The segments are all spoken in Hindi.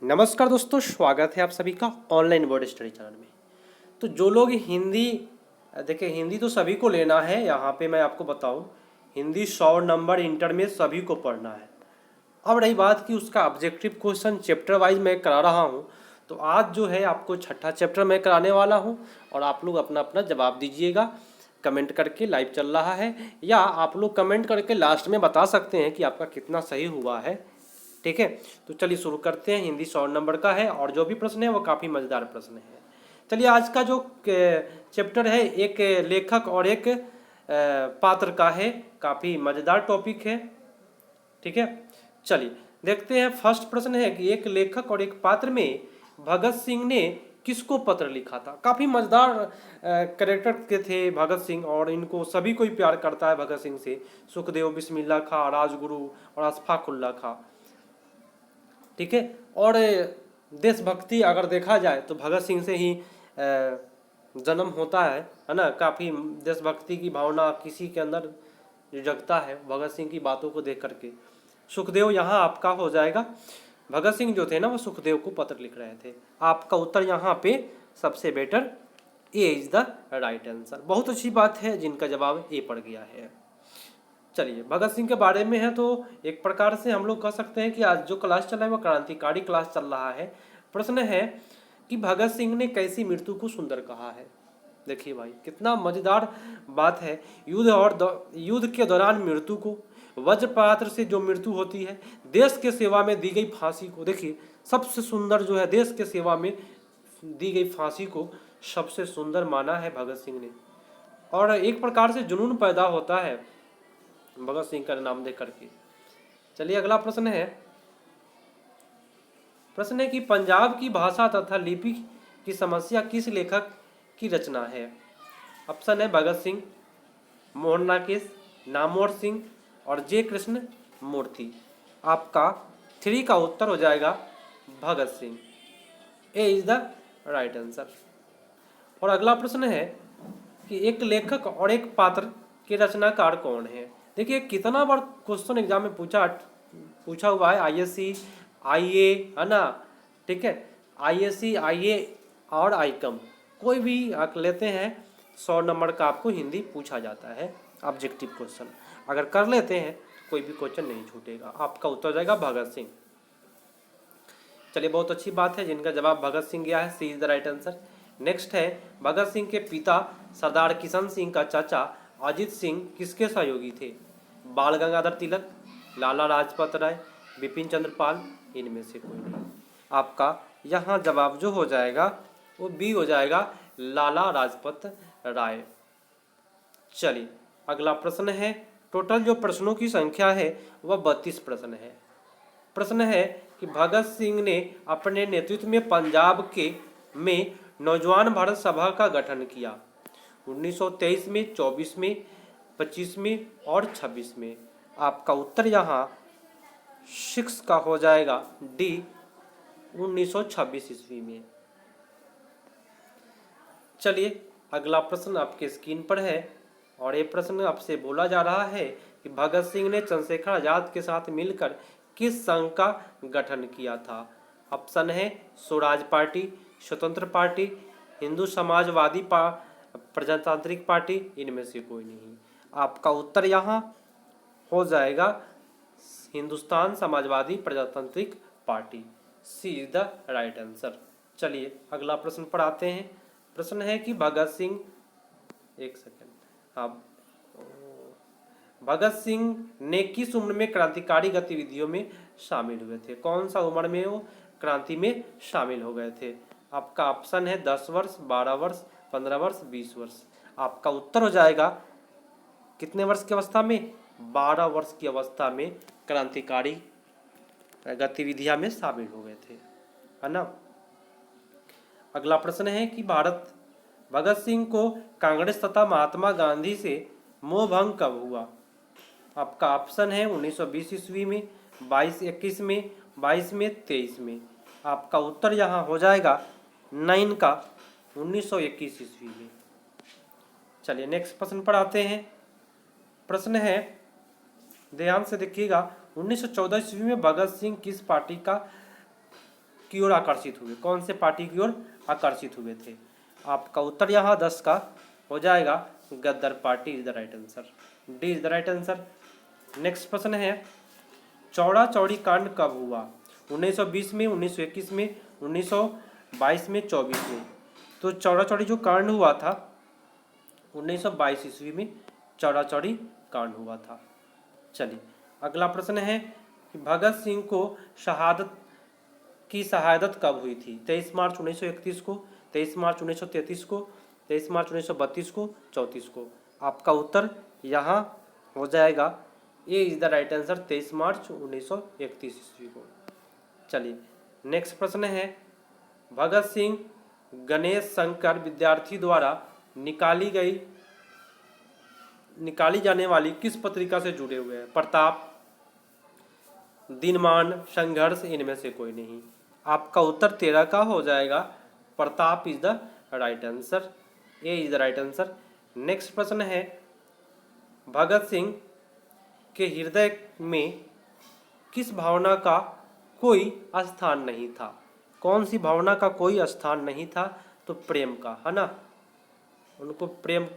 नमस्कार दोस्तों, स्वागत है आप सभी का ऑनलाइन वर्ड स्टडी चैनल में। तो जो लोग हिंदी देखिए, हिंदी तो सभी को लेना है। यहाँ पे मैं आपको बताऊँ, हिंदी 100 नंबर इंटर में सभी को पढ़ना है। अब रही बात कि उसका ऑब्जेक्टिव क्वेश्चन चैप्टर वाइज मैं करा रहा हूँ, तो आज जो है आपको छठा चैप्टर मैं कराने वाला हूँ और आप लोग अपना अपना जवाब दीजिएगा कमेंट करके। लाइव चल रहा है, या आप लोग कमेंट करके लास्ट में बता सकते हैं कि आपका कितना सही हुआ है। ठीक है, तो चलिए शुरू करते हैं। हिंदी 100 नंबर का है और जो भी प्रश्न है वो काफ़ी मज़ेदार प्रश्न है। चलिए, आज का जो चैप्टर है एक लेखक और एक पात्र का है। काफ़ी मज़ेदार टॉपिक है। ठीक है, चलिए देखते हैं। फर्स्ट प्रश्न है कि एक लेखक और एक पात्र में भगत सिंह ने किसको पत्र लिखा था। काफ़ी मज़ेदार करेक्टर के थे भगत सिंह, और इनको सभी कोई प्यार करता है भगत सिंह से। सुखदेव, बिस्मिल्लाह खां, राजगुरु और अशफाकुल्ला खां। ठीक है, और देशभक्ति अगर देखा जाए तो भगत सिंह से ही जन्म होता है ना। काफ़ी देशभक्ति की भावना किसी के अंदर जगता है भगत सिंह की बातों को देख करके। सुखदेव यहाँ आपका हो जाएगा। भगत सिंह जो थे ना, वो सुखदेव को पत्र लिख रहे थे। आपका उत्तर यहाँ पे सबसे better A is the right answer. बहुत अच्छी बात है जिनका जवाब ए पड़ गया है। चलिए, भगत सिंह के बारे में है तो एक प्रकार से हम लोग कह सकते हैं कि आज जो क्लास चल रहा है वो क्रांतिकारी क्लास चल रहा है। प्रश्न है कि भगत सिंह ने कैसी मृत्यु को सुंदर कहा है। देखिए भाई, कितना मजेदार बात है। युद्ध के दौरान मृत्यु को, वज्रपात से जो मृत्यु होती है, देश के सेवा में दी गई फांसी को, देखिए सबसे सुंदर जो है देश के सेवा में दी गई फांसी को सबसे सुंदर माना है भगत सिंह ने। और एक प्रकार से जुनून पैदा होता है भगत सिंह का नाम देख करके। चलिए, अगला प्रश्न है कि पंजाब की भाषा तथा लिपि की समस्या किस लेखक की रचना है। ऑप्शन है भगत सिंह, मोहन राकेश, नामवर सिंह और जे कृष्ण मूर्ति। आपका 3 का उत्तर हो जाएगा Bhagat Singh. A is the right answer. और अगला प्रश्न है कि एक लेखक और एक पात्र के रचनाकार कौन है। देखिए, कितना बार क्वेश्चन एग्जाम में पूछा हुआ है। आईएससी, आईए, है ना। ठीक है, आईएससी, आईए और आईकम, कोई भी आप लेते हैं 100 नंबर का आपको हिंदी पूछा जाता है ऑब्जेक्टिव क्वेश्चन। अगर कर लेते हैं तो कोई भी क्वेश्चन नहीं छूटेगा। आपका उत्तर जाएगा भगत सिंह। चलिए, बहुत अच्छी बात है जिनका जवाब भगत सिंह गया है। C is the right answer. Next है, भगत सिंह के पिता सरदार किशन सिंह का चाचा अजीत सिंह किसके सहयोगी थे। बाल गंगाधर तिलक, लाला लाजपत राय, बिपिन चंद्र पाल, इनमें से कोई नहीं। आपका यहाँ जवाब जो हो जाएगा वो बी हो जाएगा, लाला लाजपत राय। चलिए, अगला प्रश्न है। टोटल जो प्रश्नों की संख्या है वह 32 प्रश्न है। प्रश्न है कि भगत सिंह ने अपने नेतृत्व में पंजाब में नौजवान भारत सभा का गठन किया 1923 में, 24 में, 25 में और 26 में। आपका उत्तर यहाँ 6 का हो जाएगा डी, 1926 ईस्वी में। चलिए, अगला प्रश्न आपके स्क्रीन पर है और ये प्रश्न आपसे बोला जा रहा है कि भगत सिंह ने चंद्रशेखर आजाद के साथ मिलकर किस संघ का गठन किया था। ऑप्शन है स्वराज पार्टी, स्वतंत्र पार्टी, हिंदू समाजवादी प्रजातांत्रिक पार्टी, इनमें से कोई नहीं। आपका उत्तर यहाँ हो जाएगा Hindustan Samajwadi Prajatantrik party. C is the right answer. चलिए, अगला प्रश्न पर आते हैं। प्रश्न है कि भगत सिंह, एक सेकेंड, हाँ, भगत सिंह ने किस उम्र में क्रांतिकारी गतिविधियों में शामिल हुए थे। कौन सा उम्र में वो क्रांति में शामिल हो गए थे। आपका ऑप्शन है 10 वर्ष, 12 वर्ष, 15 वर्ष, 20 वर्ष। आपका उत्तर हो जाएगा कितने वर्ष की अवस्था में, 12 वर्ष की अवस्था में क्रांतिकारी गतिविधियां में शामिल हो गए थे, है ना। अगला प्रश्न है कि भगत सिंह को कांग्रेस तथा महात्मा गांधी से मोह भंग कब हुआ। आपका ऑप्शन है 1920 ईस्वी में, 22-21 में, 22 में, 23 में। आपका उत्तर यहाँ हो जाएगा 9 का 1921 ईस्वी में। चलिए, नेक्स्ट प्रश्न पर आते हैं। प्रश्न है, ध्यान से देखिएगा, 1914 ईस्वी में भगत सिंह किस पार्टी का की ओर आकर्षित हुए, कौन से पार्टी की ओर आकर्षित हुए थे? आपका उत्तर यहाँ 10 का हो जाएगा गद्दार party is the right answer, D is the right answer. Next प्रश्न है चौड़ा चौड़ी कांड कब हुआ? 1920 में, 1921 में, 1922 में, 24 में। तो चौड़ा चौड़ी जो कांड हुआ था 1922 ईस्वी में चौड़ा चौड़ी कांड हुआ था। चलिए अगला प्रश्न है कि भगत सिंह को शहादत कब हुई थी? 23 मार्च 1931 को, 23 मार्च 1933 को, 23 मार्च 1932 को, 34 को। आपका उत्तर यहाँ हो जाएगा ए इज द राइट आंसर, 23 मार्च 1931 ईस्वी को। चलिए नेक्स्ट प्रश्न है भगत सिंह गणेश शंकर विद्यार्थी द्वारा निकाली जाने वाली किस पत्रिका से जुड़े हुए हैं? प्रताप, दिनमान, संघर्ष, इनमें से कोई नहीं। आपका उत्तर 13 का हो जाएगा, Pratap is the right answer, A is the right answer. Next प्रश्न है भगत सिंह के हृदय में किस भावना का कोई स्थान नहीं था? कौन सी भावना का कोई स्थान नहीं था? तो प्रेम का, है ना। उनको प्रेम,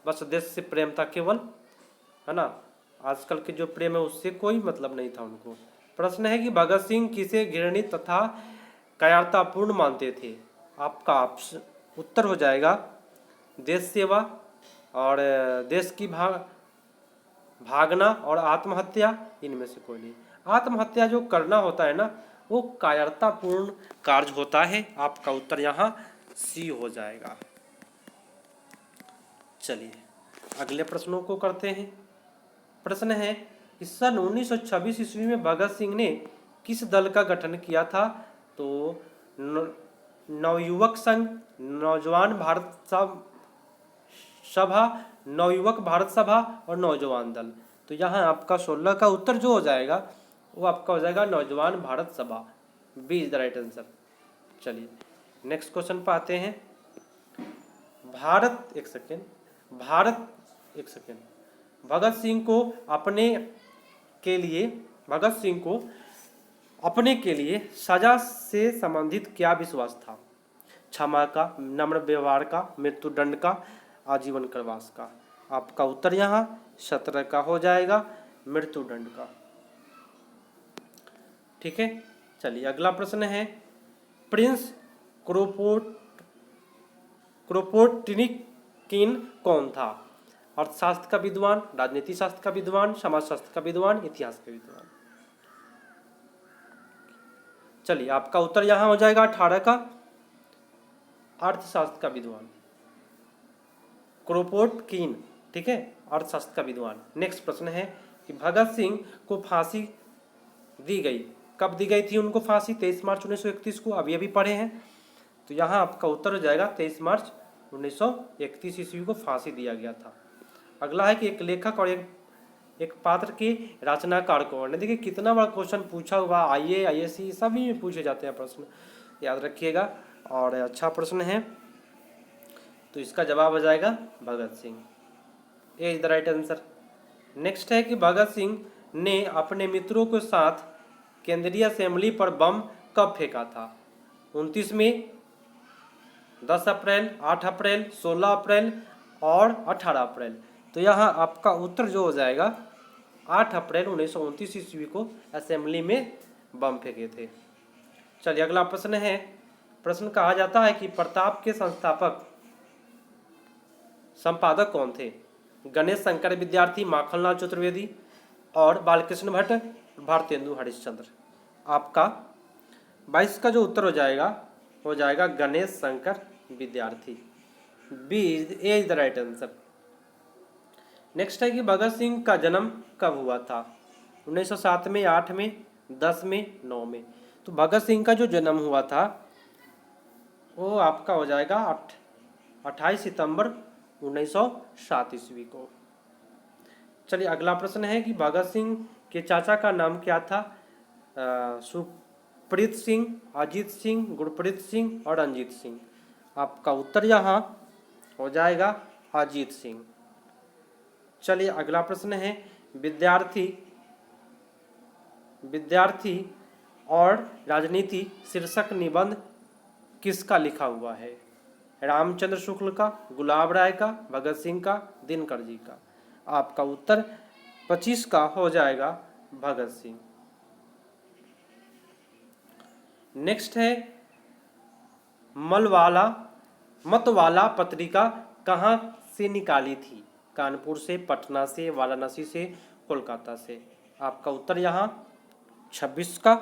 बस देश से प्रेम था केवल, है ना। आजकल के जो प्रेम है उससे कोई मतलब नहीं था उनको। प्रश्न है कि भगत सिंह किसे घृणित तथा कायरतापूर्ण मानते थे? आपका उत्तर हो जाएगा देश सेवा और देश की भागना और आत्महत्या, इनमें से कोई नहीं। आत्महत्या जो करना होता है ना वो कायरतापूर्ण कार्य होता है। आपका उत्तर यहाँ सी हो जाएगा। चलिए अगले प्रश्नों को करते हैं। प्रश्न है कि सन 1926 ईस्वी में भगत सिंह ने किस दल का गठन किया था? तो नवयुवक संघ, नौजवान भारत सभा, नवयुवक भारत सभा और नौजवान दल। तो यहाँ आपका 16 का उत्तर जो हो जाएगा वो आपका हो जाएगा Naujawan Bharat Sabha, B is the right answer. चलिए नेक्स्ट क्वेश्चन पे आते हैं। एक सेकेंड, भगत सिंह को अपने के लिए सजा से संबंधित क्या विश्वास था? क्षमा का, नम्र व्यवहार का, मृत्युदंड का, आजीवन कारावास का। आपका उत्तर यहाँ 17 का हो जाएगा, मृत्युदंड का। ठीक है। चलिए अगला प्रश्न है प्रिंस क्रोपोटनिकिन कौन था? अर्थशास्त्र का विद्वान, राजनीति शास्त्र का विद्वान, समाजशास्त्र का विद्वान, इतिहास का विद्वान। चलिए आपका उत्तर यहाँ हो जाएगा 18 का, अर्थशास्त्र का विद्वान, क्रोपोटकिन। ठीक है, अर्थशास्त्र का विद्वान। नेक्स्ट प्रश्न है कि भगत सिंह को फांसी दी गई, कब दी गई थी उनको फांसी? 23 मार्च 1931 को, अभी पढ़े हैं। तो यहाँ आपका उत्तर हो जाएगा 23 मार्च 1931 ईस्वी को फांसी दिया गया था। अगला है कि एक लेखक और एक पात्र के रचनाकार कौन है? देखिए कितना बड़ा क्वेश्चन पूछा हुआ, IAS सभी में पूछे जाते हैं प्रश्न, याद रखिएगा। और अच्छा प्रश्न है, तो इसका जवाब हो जाएगा Bhagat Singh, A is the right answer. Next है कि भगत सिंह ने अपने मित्रों के साथ केंद्रीय असेंबली पर बम कब फेंका था? 29 में, 10 अप्रैल, 8 अप्रैल, 16 अप्रैल और 18 अप्रैल। तो यहाँ आपका उत्तर जो हो जाएगा 8 अप्रैल 1929 ईस्वी को असेंबली में बम फेंके थे। चलिए अगला प्रश्न है, प्रश्न कहा जाता है कि प्रताप के संपादक कौन थे? गणेश शंकर विद्यार्थी, माखनलाल चतुर्वेदी और बालकृष्ण भट्ट, भारतेंदु हरिश्चंद्र। आपका 22 का जो उत्तर हो जाएगा Ganesh Shankar Vidyarthi, B A is the right answer. Next है कि भगत सिंह का जन्म कब हुआ था? 1907 में, 8 में, 10 में, 9 में। तो भगत सिंह का जो जन्म हुआ था वो आपका हो जाएगा 28 सितंबर 1907 ईस्वी को। चलिए अगला प्रश्न है कि भगत सिंह के चाचा का नाम क्या था? सुप्रीत सिंह, अजीत सिंह, गुरप्रीत सिंह और रंजीत सिंह। आपका उत्तर यहाँ हो जाएगा अजीत सिंह। चलिए अगला प्रश्न है, विद्यार्थी और राजनीति शीर्षक निबंध किसका लिखा हुआ है? रामचंद्र शुक्ल का, गुलाब राय का, भगत सिंह का, दिनकर जी का। आपका उत्तर 25 का हो जाएगा भगत सिंह। नेक्स्ट है मतवाला पत्रिका कहाँ से निकाली थी? कानपुर से, पटना से, वाराणसी से, कोलकाता से। आपका उत्तर यहाँ 26 का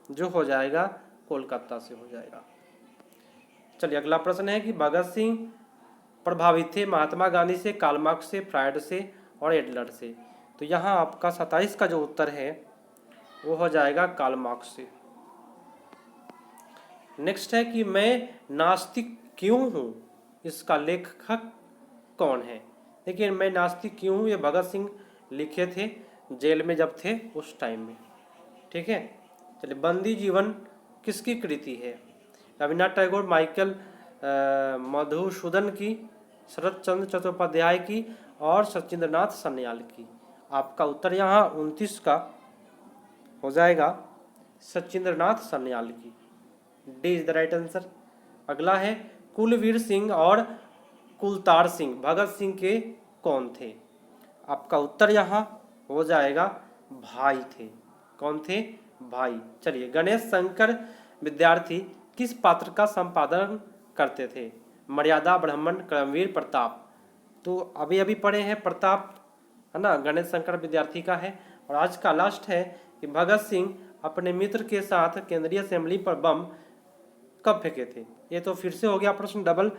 जो हो जाएगा कोलकाता से हो जाएगा। चलिए अगला प्रश्न है कि भगत सिंह प्रभावित थे महात्मा गांधी से, कार्ल मार्क्स से, फ्रायड से और एडलर से। तो यहाँ आपका 27 का जो उत्तर है वो हो जाएगा कार्ल मार्क्स से। नेक्स्ट है कि मैं नास्तिक क्यों हूँ, इसका लेखक कौन है? देखिए मैं नास्तिक क्यों हूँ ये भगत सिंह लिखे थे जेल में जब थे उस टाइम में। ठीक है, चलिए बंदी जीवन किसकी कृति है? रविन्द्रनाथ टैगोर, माइकल मधुसूदन की, शरत चंद्र चट्टोपाध्याय की और सचिंद्रनाथ सान्याल की। आपका उत्तर यहाँ 29 का हो जाएगा सचिंद्रनाथ सान्याल की। D is the right answer. अगला है कुलवीर सिंह और कुलतार सिंह भगत सिंह के कौन थे? आपका उत्तर यहाँ हो जाएगा भाई थे। कौन थे? भाई। चलिए गणेश शंकर विद्यार्थी किस पात्र का संपादन करते थे? मर्यादा, ब्राह्मण, कर्मवीर, प्रताप। तो अभी अभी पढ़े हैं प्रताप, है ना, गणेश शंकर विद्यार्थी का है। और आज का लास्ट है कि भगत सिंह अपने मित्र के साथ केंद्रीय असेंबली पर बम कब फेंके थे? ये तो फिर से हो गया प्रश्न डबल।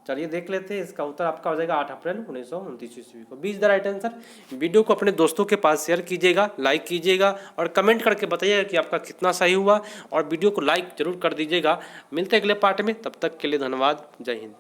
चलिए देख लेते हैं, इसका उत्तर आपका हो जाएगा 8 अप्रैल 1929 ईस्वी को। 20 द राइट आंसर। वीडियो को अपने दोस्तों के पास शेयर कीजिएगा, लाइक कीजिएगा और कमेंट करके बताइएगा कि आपका कितना सही हुआ, और वीडियो को लाइक जरूर कर दीजिएगा। मिलते हैं अगले पार्ट में, तब तक के लिए धन्यवाद। जय हिंद।